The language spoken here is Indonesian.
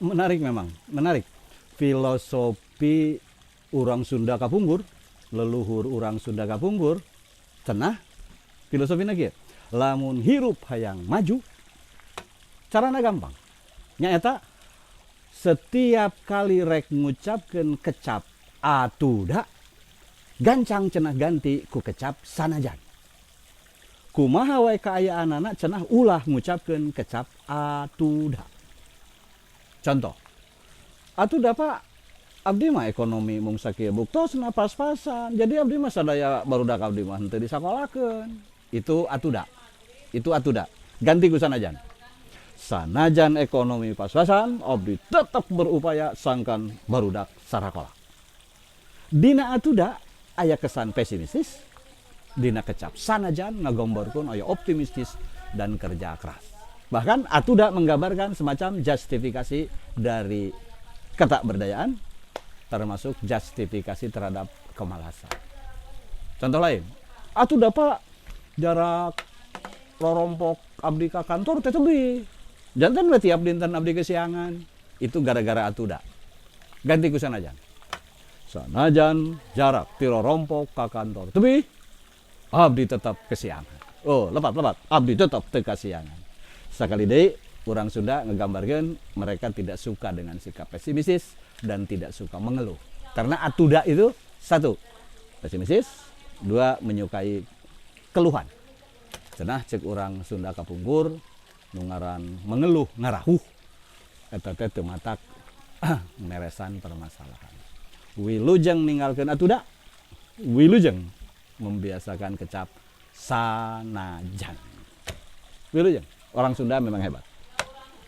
Menarik memang, menarik. Filosofi orang Sunda kapungkur, leluhur orang Sunda kapungkur, cenah filosofi kieu. Lamun hirup hayang maju, carana gampang. Nyaeta setiap kali rek ngucapkeun kecap atuda, gancang cenah ganti ku kecap sanajan. Kumaha wae kaayaanana cenah ulah ngucapkeun kecap atuda. Contoh, atuda Pak, abdi mah ekonomi mung sakieu buktosna pas-pasan. Jadi abdi mah sadaya barudak abdi mah henteu disakolakeun. Itu atuda. Itu atuda. Ganti ku sanajan. Sanajan ekonomi pas-pasan, abdi tetap berupaya sangkan barudak sarakola. Dina atuda aya kesan pesimistis, dina kecap sanajan ngagomborkeun aya optimistis dan kerja keras. Bahkan atuda menggambarkan semacam justifikasi dari ketakberdayaan, termasuk justifikasi terhadap kemalasan. Contoh lain, atuda Pak, jarak rorompok abdi ka kantor teh teuing. Janten we tiap dinten abdi kesiangan. Itu gara-gara atuda. Ganti ku sanajan. Sanajan jarak ti rorompok ka kantor teuing, abdi tetap kesiangan. Oh, lepat-lepat, abdi tetap teu kasiangan. Sakali deui urang Sunda ngegambarkeun mereka tidak suka dengan sikap pesimistis dan tidak suka mengeluh. Karena atuda itu satu, pesimistis, dua, menyukai keluhan. Cenah cek urang Sunda kapungkur nu ngaran mengeluh ngarahuh eta teh teu matak meresan permasalahan. Wilujeng ninggalkeun atuda, wilujeng membiasakan kecap sanajan. Wilujeng, orang Sunda memang hebat.